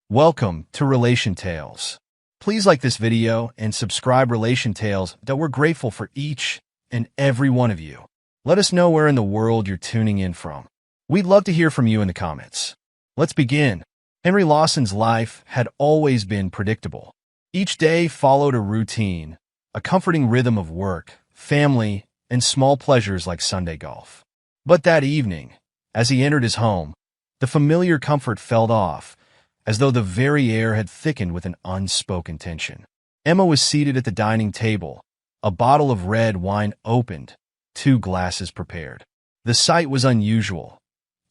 Welcome to Relation Tales. Please like this video and subscribe Relation Tales that we're grateful for each and every one of you. Let us know where in the world you're tuning in from. We'd love to hear from you in the comments. Let's begin. Henry Lawson's life had always been predictable. Each day followed a routine, a comforting rhythm of work, family, and small pleasures like Sunday golf. But that evening, as he entered his home, the familiar comfort fell off, as though the very air had thickened with an unspoken tension. Emma was seated at the dining table, a bottle of red wine opened, 2 glasses prepared. The sight was unusual.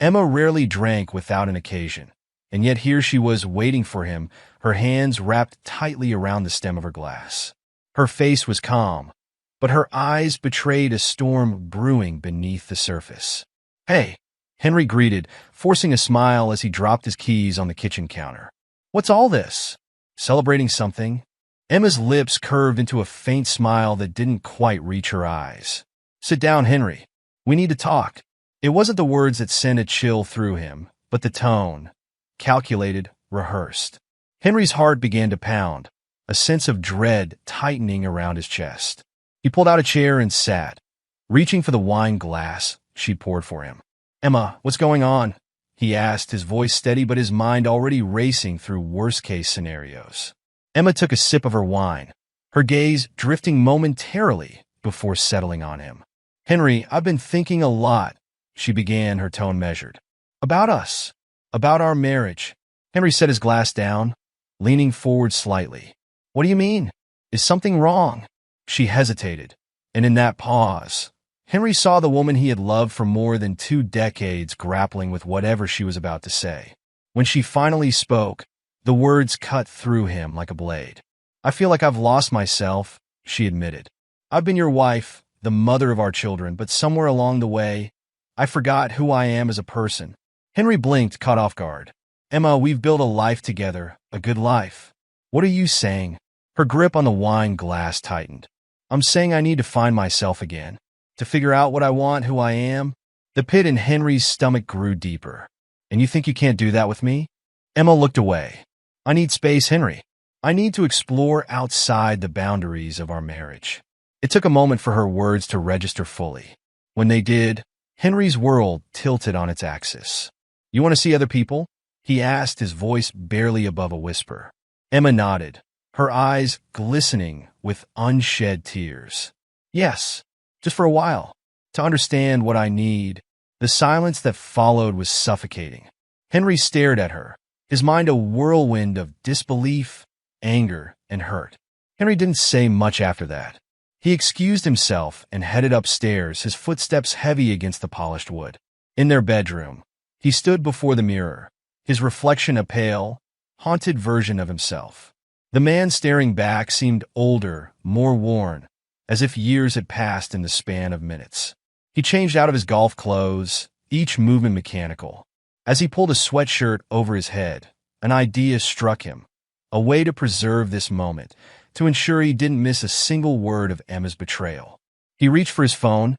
Emma rarely drank without an occasion, and yet here she was waiting for him, her hands wrapped tightly around the stem of her glass. Her face was calm, but her eyes betrayed a storm brewing beneath the surface. "Hey," Henry greeted, forcing a smile as he dropped his keys on the kitchen counter. "What's all this? Celebrating something?" Emma's lips curved into a faint smile that didn't quite reach her eyes. "Sit down, Henry. We need to talk." It wasn't the words that sent a chill through him, but the tone, calculated, rehearsed. Henry's heart began to pound, a sense of dread tightening around his chest. He pulled out a chair and sat, reaching for the wine glass she'd poured for him. "Emma, what's going on?" he asked, his voice steady but his mind already racing through worst-case scenarios. Emma took a sip of her wine, her gaze drifting momentarily before settling on him. "Henry, I've been thinking a lot," she began, her tone measured. "About us. About our marriage." Henry set his glass down, leaning forward slightly. "What do you mean? Is something wrong?" She hesitated, and in that pause, Henry saw the woman he had loved for more than 2 decades grappling with whatever she was about to say. When she finally spoke, the words cut through him like a blade. "I feel like I've lost myself," she admitted. "I've been your wife, the mother of our children, but somewhere along the way, I forgot who I am as a person." Henry blinked, caught off guard. "Emma, we've built a life together, a good life." "What are you saying?" Her grip on the wine glass tightened. "I'm saying I need to find myself again. To figure out what I want, who I am." The pit in Henry's stomach grew deeper. "And you think you can't do that with me?" Emma looked away. "I need space, Henry. I need to explore outside the boundaries of our marriage." It took a moment for her words to register fully. When they did, Henry's world tilted on its axis. "You want to see other people?" he asked, his voice barely above a whisper. Emma nodded, her eyes glistening with unshed tears. "Yes. Just for a while, to understand what I need." The silence that followed was suffocating. Henry stared at her, his mind a whirlwind of disbelief, anger, and hurt. Henry didn't say much after that. He excused himself and headed upstairs, his footsteps heavy against the polished wood. In their bedroom, he stood before the mirror, his reflection a pale, haunted version of himself. The man staring back seemed older, more worn, as if years had passed in the span of minutes. He changed out of his golf clothes, each movement mechanical. As he pulled a sweatshirt over his head, an idea struck him, a way to preserve this moment, to ensure he didn't miss a single word of Emma's betrayal. He reached for his phone,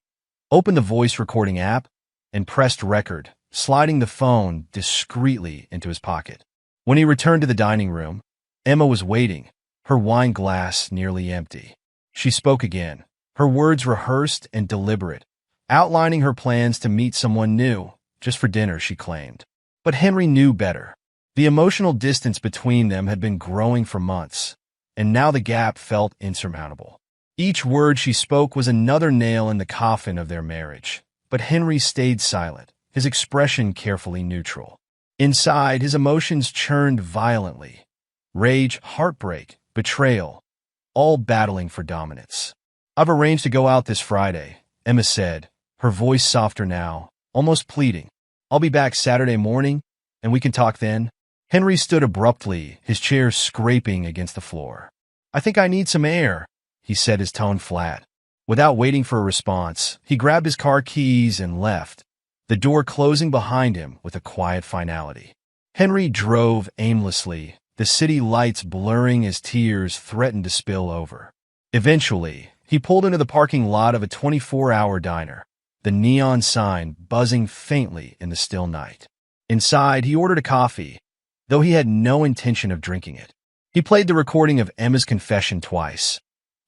opened the voice recording app, and pressed record, sliding the phone discreetly into his pocket. When he returned to the dining room, Emma was waiting, her wine glass nearly empty. She spoke again, her words rehearsed and deliberate, outlining her plans to meet someone new, just for dinner, she claimed. But Henry knew better. The emotional distance between them had been growing for months, and now the gap felt insurmountable. Each word she spoke was another nail in the coffin of their marriage, but Henry stayed silent, his expression carefully neutral. Inside, his emotions churned violently. Rage, heartbreak, betrayal, all battling for dominance. "I've arranged to go out this Friday," Emma said, her voice softer now, almost pleading. "I'll be back Saturday morning, and we can talk then." Henry stood abruptly, his chair scraping against the floor. "I think I need some air," he said, his tone flat. Without waiting for a response, he grabbed his car keys and left, the door closing behind him with a quiet finality. Henry drove aimlessly, the city lights blurring as tears threatened to spill over. Eventually, he pulled into the parking lot of a 24-hour diner, the neon sign buzzing faintly in the still night. Inside, he ordered a coffee, though he had no intention of drinking it. He played the recording of Emma's confession twice,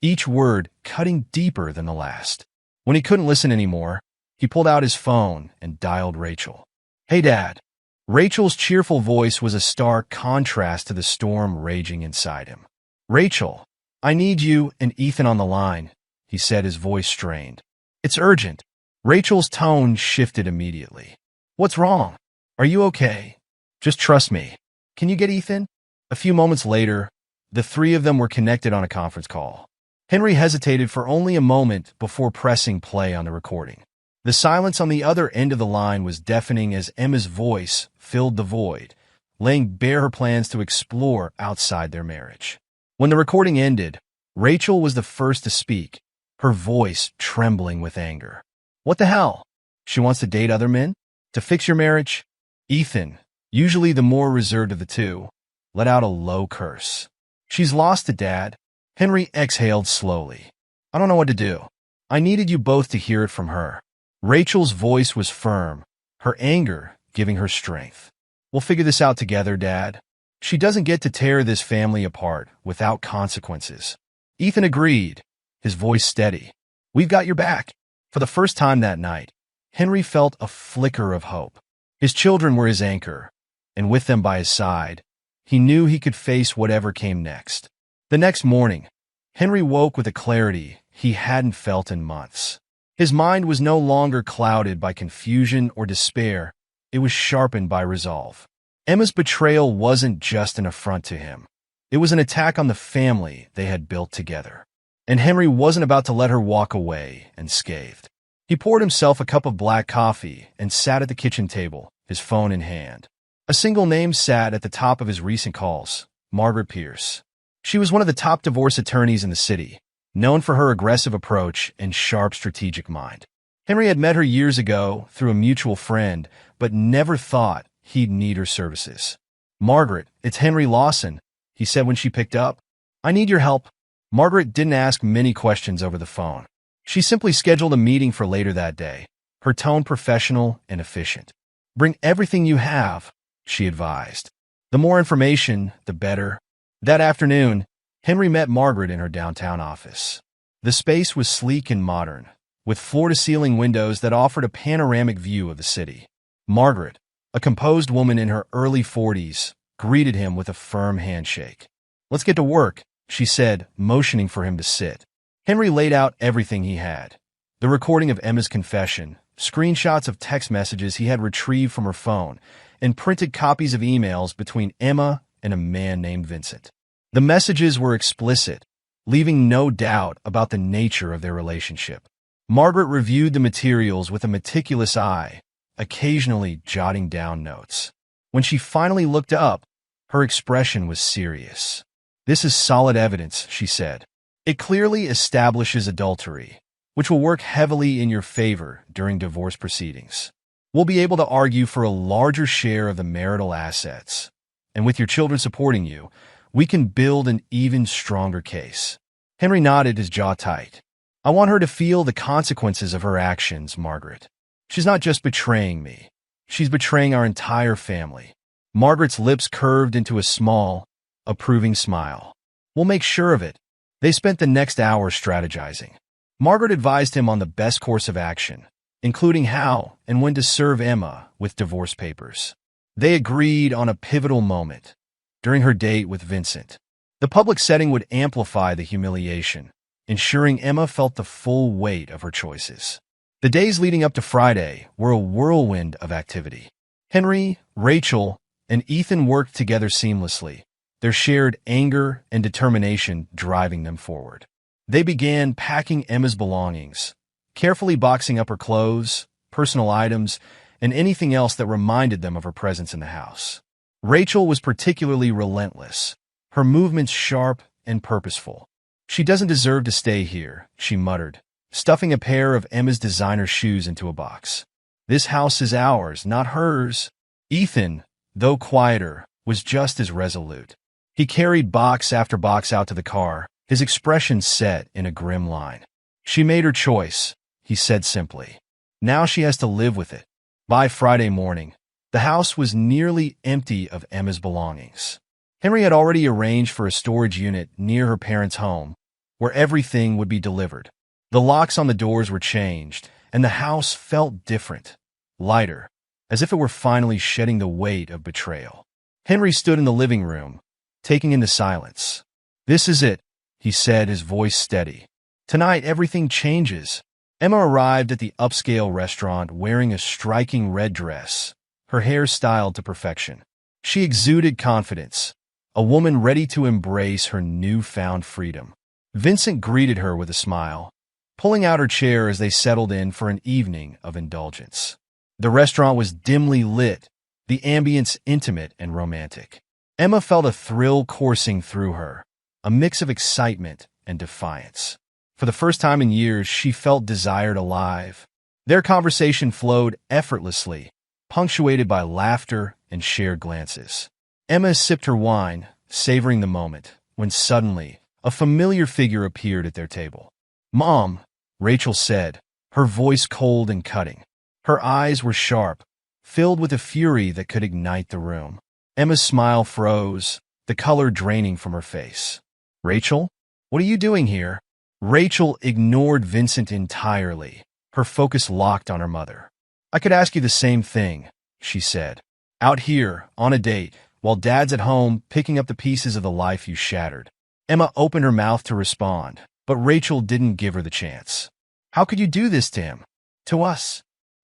each word cutting deeper than the last. When he couldn't listen anymore, he pulled out his phone and dialed Rachel. "Hey, Dad." Rachel's cheerful voice was a stark contrast to the storm raging inside him. "Rachel, I need you and Ethan on the line," he said, his voice strained. "It's urgent." Rachel's tone shifted immediately. "What's wrong? Are you okay? Just trust me. Can you get Ethan?" A few moments later, the three of them were connected on a conference call. Henry hesitated for only a moment before pressing play on the recording. The silence on the other end of the line was deafening as Emma's voice filled the void, laying bare her plans to explore outside their marriage. When the recording ended, Rachel was the first to speak, her voice trembling with anger. "What the hell? She wants to date other men? To fix your marriage?" Ethan, usually the more reserved of the two, let out a low curse. "She's lost it, Dad." Henry exhaled slowly. "I don't know what to do. I needed you both to hear it from her." Rachel's voice was firm, her anger giving her strength. "We'll figure this out together, Dad. She doesn't get to tear this family apart without consequences." Ethan agreed, his voice steady. "We've got your back." For the first time that night, Henry felt a flicker of hope. His children were his anchor, and with them by his side, he knew he could face whatever came next. The next morning, Henry woke with a clarity he hadn't felt in months. His mind was no longer clouded by confusion or despair. It was sharpened by resolve. Emma's betrayal wasn't just an affront to him. It was an attack on the family they had built together. And Henry wasn't about to let her walk away unscathed. He poured himself a cup of black coffee and sat at the kitchen table, his phone in hand. A single name sat at the top of his recent calls: Margaret Pierce. She was one of the top divorce attorneys in the city, known for her aggressive approach and sharp strategic mind. Henry had met her years ago through a mutual friend, but never thought he'd need her services. "Margaret, it's Henry Lawson," he said when she picked up. "I need your help." Margaret didn't ask many questions over the phone. She simply scheduled a meeting for later that day, her tone professional and efficient. "Bring everything you have," she advised. "The more information, the better." That afternoon, Henry met Margaret in her downtown office. The space was sleek and modern, with floor-to-ceiling windows that offered a panoramic view of the city. Margaret, a composed woman in her early 40s, greeted him with a firm handshake. "Let's get to work," she said, motioning for him to sit. Henry laid out everything he had: the recording of Emma's confession, screenshots of text messages he had retrieved from her phone, and printed copies of emails between Emma and a man named Vincent. The messages were explicit, leaving no doubt about the nature of their relationship. Margaret reviewed the materials with a meticulous eye, occasionally jotting down notes. When she finally looked up, her expression was serious. "This is solid evidence," she said. "It clearly establishes adultery, which will work heavily in your favor during divorce proceedings. We'll be able to argue for a larger share of the marital assets, and with your children supporting you, we can build an even stronger case." Henry nodded, his jaw tight. "I want her to feel the consequences of her actions, Margaret. She's not just betraying me. She's betraying our entire family." Margaret's lips curved into a small, approving smile. "We'll make sure of it." They spent the next hour strategizing. Margaret advised him on the best course of action, including how and when to serve Emma with divorce papers. They agreed on a pivotal moment: during her date with Vincent. The public setting would amplify the humiliation, ensuring Emma felt the full weight of her choices. The days leading up to Friday were a whirlwind of activity. Henry, Rachel, and Ethan worked together seamlessly, their shared anger and determination driving them forward. They began packing Emma's belongings, carefully boxing up her clothes, personal items, and anything else that reminded them of her presence in the house. Rachel was particularly relentless, her movements sharp and purposeful. "She doesn't deserve to stay here," she muttered, stuffing a pair of Emma's designer shoes into a box. "This house is ours, not hers." Ethan, though quieter, was just as resolute. He carried box after box out to the car, his expression set in a grim line. "She made her choice," he said simply. "Now she has to live with it." By Friday morning, the The house was nearly empty of Emma's belongings. Henry had already arranged for a storage unit near her parents' home, where everything would be delivered. The locks on the doors were changed, and the house felt different, lighter, as if it were finally shedding the weight of betrayal. Henry stood in the living room, taking in the silence. "This is it," he said, his voice steady. "Tonight, everything changes." Emma arrived at the upscale restaurant wearing a striking red dress, her hair styled to perfection. She exuded confidence, a woman ready to embrace her newfound freedom. Vincent greeted her with a smile, pulling out her chair as they settled in for an evening of indulgence. The restaurant was dimly lit, the ambience intimate and romantic. Emma felt a thrill coursing through her, a mix of excitement and defiance. For the first time in years, she felt desired alive. Their conversation flowed effortlessly, punctuated by laughter and shared glances. Emma sipped her wine, savoring the moment, when suddenly, a familiar figure appeared at their table. "Mom," Rachel said, her voice cold and cutting. Her eyes were sharp, filled with a fury that could ignite the room. Emma's smile froze, the color draining from her face. "Rachel, what are you doing here?" Rachel ignored Vincent entirely, her focus locked on her mother. "I could ask you the same thing," she said. "Out here, on a date, while Dad's at home picking up the pieces of the life you shattered." Emma opened her mouth to respond, but Rachel didn't give her the chance. "How could you do this to him? To us?"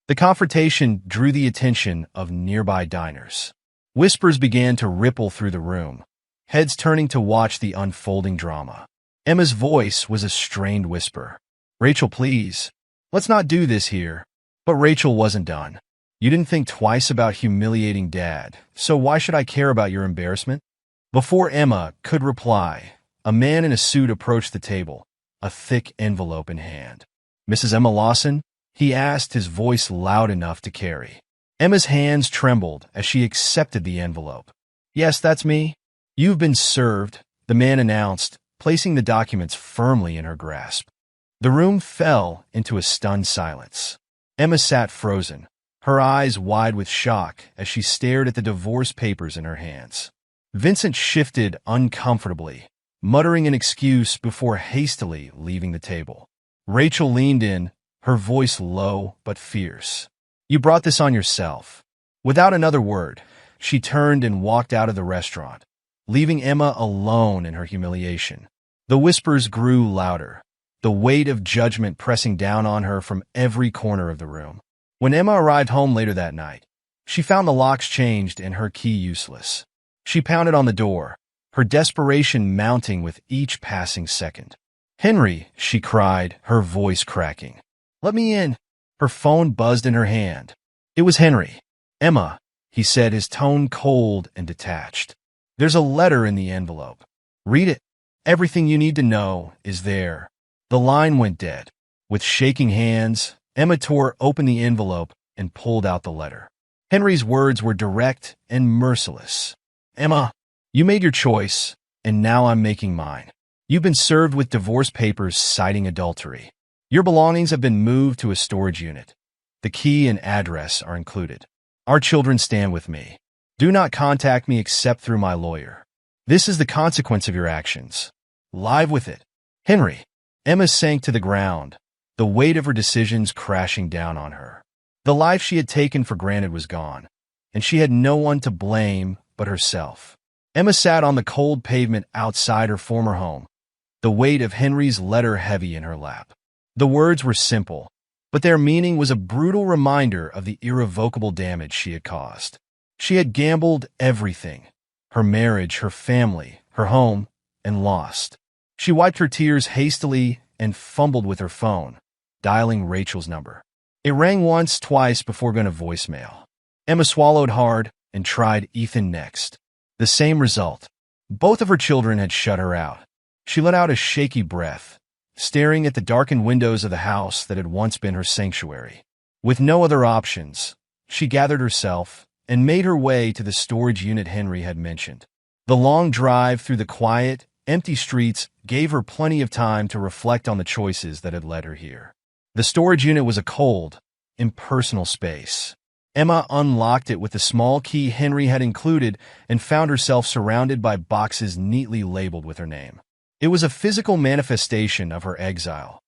The confrontation drew the attention of nearby diners. Whispers began to ripple through the room, heads turning to watch the unfolding drama. Emma's voice was a strained whisper. "Rachel, please. Let's not do this here." But Rachel wasn't done. "You didn't think twice about humiliating Dad, so why should I care about your embarrassment?" Before Emma could reply, a man in a suit approached the table, a thick envelope in hand. "Mrs. Emma Lawson?" he asked, his voice loud enough to carry. Emma's hands trembled as she accepted the envelope. "Yes, that's me." "You've been served," the man announced, placing the documents firmly in her grasp. The room fell into a stunned silence. Emma sat frozen, her eyes wide with shock as she stared at the divorce papers in her hands. Vincent shifted uncomfortably, muttering an excuse before hastily leaving the table. Rachel leaned in, her voice low but fierce. "You brought this on yourself." Without another word, she turned and walked out of the restaurant, leaving Emma alone in her humiliation. The whispers grew louder, the weight of judgment pressing down on her from every corner of the room. When Emma arrived home later that night, she found the locks changed and her key useless. She pounded on the door, her desperation mounting with each passing second. "Henry," she cried, her voice cracking. "Let me in." Her phone buzzed in her hand. It was Henry. "Emma," he said, his tone cold and detached. "There's a letter in the envelope. Read it. Everything you need to know is there." The line went dead. With shaking hands, Emma tore open the envelope and pulled out the letter. Henry's words were direct and merciless. "Emma, you made your choice, and now I'm making mine. You've been served with divorce papers citing adultery. Your belongings have been moved to a storage unit. The key and address are included. Our children stand with me. Do not contact me except through my lawyer. This is the consequence of your actions. Live with it." "Henry." Emma sank to the ground, the weight of her decisions crashing down on her. The life she had taken for granted was gone, and she had no one to blame but herself. Emma sat on the cold pavement outside her former home, the weight of Henry's letter heavy in her lap. The words were simple, but their meaning was a brutal reminder of the irrevocable damage she had caused. She had gambled everything, her marriage, her family, her home, and lost. She wiped her tears hastily and fumbled with her phone, dialing Rachel's number. It rang once, twice before going to voicemail. Emma swallowed hard and tried Ethan next. The same result. Both of her children had shut her out. She let out a shaky breath, staring at the darkened windows of the house that had once been her sanctuary. With no other options, she gathered herself and made her way to the storage unit Henry had mentioned. The long drive through the quiet, empty streets gave her plenty of time to reflect on the choices that had led her here. The storage unit was a cold, impersonal space. Emma unlocked it with the small key Henry had included and found herself surrounded by boxes neatly labeled with her name. It was a physical manifestation of her exile.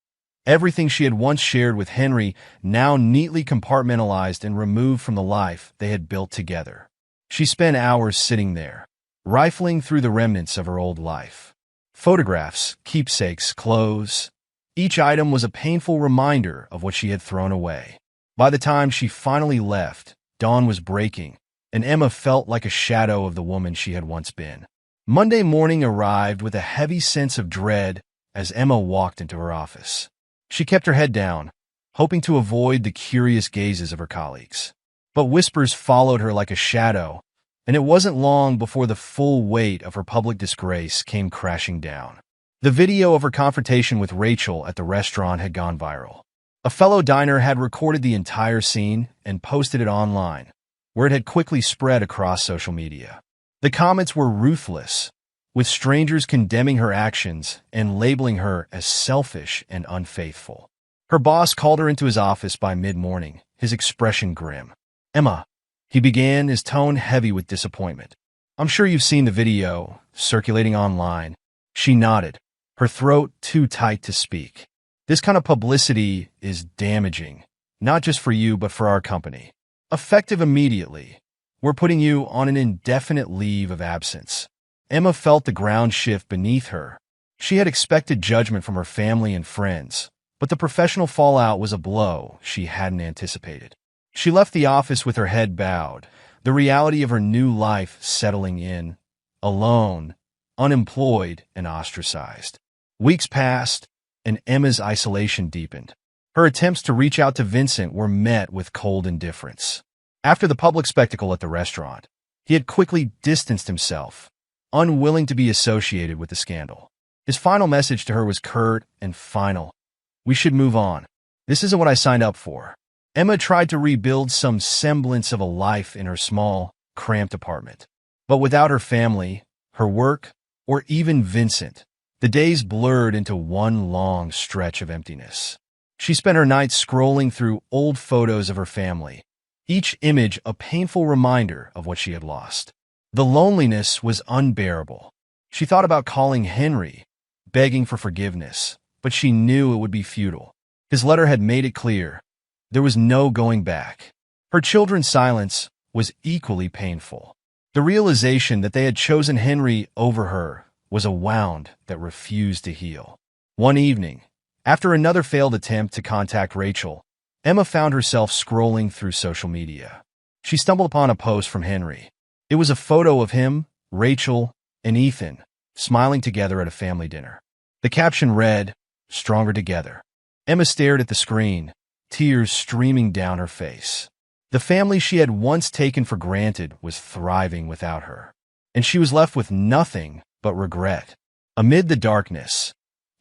Everything she had once shared with Henry now neatly compartmentalized and removed from the life they had built together. She spent hours sitting there, rifling through the remnants of her old life. Photographs, keepsakes, clothes. Each item was a painful reminder of what she had thrown away. By the time she finally left, dawn was breaking, and Emma felt like a shadow of the woman she had once been. Monday morning arrived with a heavy sense of dread as Emma walked into her office. She kept her head down, hoping to avoid the curious gazes of her colleagues. But whispers followed her like a shadow, and it wasn't long before the full weight of her public disgrace came crashing down. The video of her confrontation with Rachel at the restaurant had gone viral. A fellow diner had recorded the entire scene and posted it online, where it had quickly spread across social media. The comments were ruthless, with strangers condemning her actions and labeling her as selfish and unfaithful. Her boss called her into his office by mid-morning, his expression grim. "Emma," he began, his tone heavy with disappointment. "I'm sure you've seen the video circulating online." She nodded, her throat too tight to speak. "This kind of publicity is damaging, not just for you but for our company. Effective immediately, we're putting you on an indefinite leave of absence." Emma felt the ground shift beneath her. She had expected judgment from her family and friends, but the professional fallout was a blow she hadn't anticipated. She left the office with her head bowed, the reality of her new life settling in, alone, unemployed, and ostracized. Weeks passed, and Emma's isolation deepened. Her attempts to reach out to Vincent were met with cold indifference. After the public spectacle at the restaurant, he had quickly distanced himself, unwilling to be associated with the scandal. His final message to her was curt and final. "We should move on. This isn't what I signed up for." Emma tried to rebuild some semblance of a life in her small, cramped apartment. But without her family, her work, or even Vincent, the days blurred into one long stretch of emptiness. She spent her nights scrolling through old photos of her family, each image a painful reminder of what she had lost. The loneliness was unbearable. She thought about calling Henry, begging for forgiveness, but she knew it would be futile. His letter had made it clear. There was no going back. Her children's silence was equally painful. The realization that they had chosen Henry over her was a wound that refused to heal. One evening, after another failed attempt to contact Rachel, Emma found herself scrolling through social media. She stumbled upon a post from Henry. It was a photo of him, Rachel, and Ethan, smiling together at a family dinner. The caption read, "Stronger together." Emma stared at the screen, tears streaming down her face. The family she had once taken for granted was thriving without her, and she was left with nothing but regret. Amid the darkness,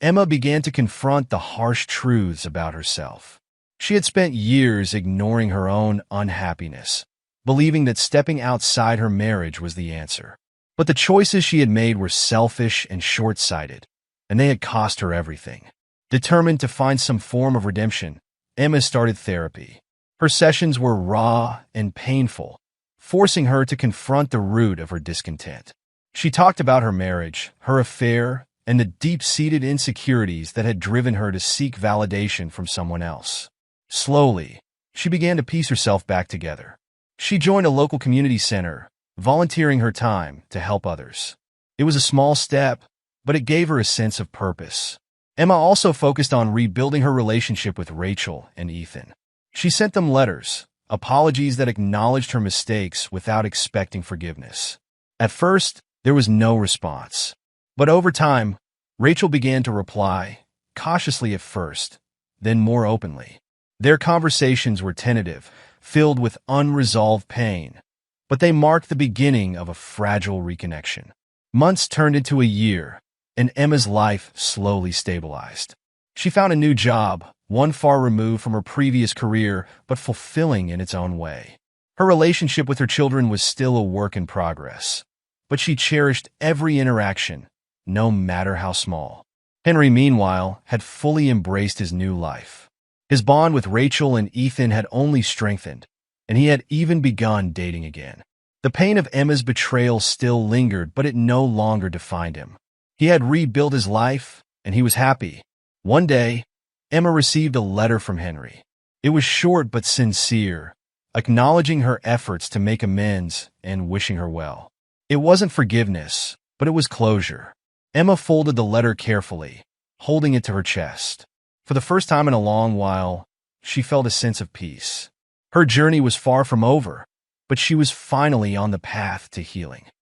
Emma began to confront the harsh truths about herself. She had spent years ignoring her own unhappiness, believing that stepping outside her marriage was the answer. But the choices she had made were selfish and short-sighted, and they had cost her everything. Determined to find some form of redemption, Emma started therapy. Her sessions were raw and painful, forcing her to confront the root of her discontent. She talked about her marriage, her affair, and the deep-seated insecurities that had driven her to seek validation from someone else. Slowly, she began to piece herself back together. She joined a local community center, volunteering her time to help others. It was a small step, but it gave her a sense of purpose. Emma also focused on rebuilding her relationship with Rachel and Ethan. She sent them letters, apologies that acknowledged her mistakes without expecting forgiveness. At first, there was no response. But over time, Rachel began to reply, cautiously at first, then more openly. Their conversations were tentative, filled with unresolved pain, but they marked the beginning of a fragile reconnection. Months turned into a year, and Emma's life slowly stabilized. She found a new job, one far removed from her previous career, but fulfilling in its own way. Her relationship with her children was still a work in progress, but she cherished every interaction, no matter how small. Henry, meanwhile, had fully embraced his new life. His bond with Rachel and Ethan had only strengthened, and he had even begun dating again. The pain of Emma's betrayal still lingered, but it no longer defined him. He had rebuilt his life, and he was happy. One day, Emma received a letter from Henry. It was short but sincere, acknowledging her efforts to make amends and wishing her well. It wasn't forgiveness, but it was closure. Emma folded the letter carefully, holding it to her chest. For the first time in a long while, she felt a sense of peace. Her journey was far from over, but she was finally on the path to healing.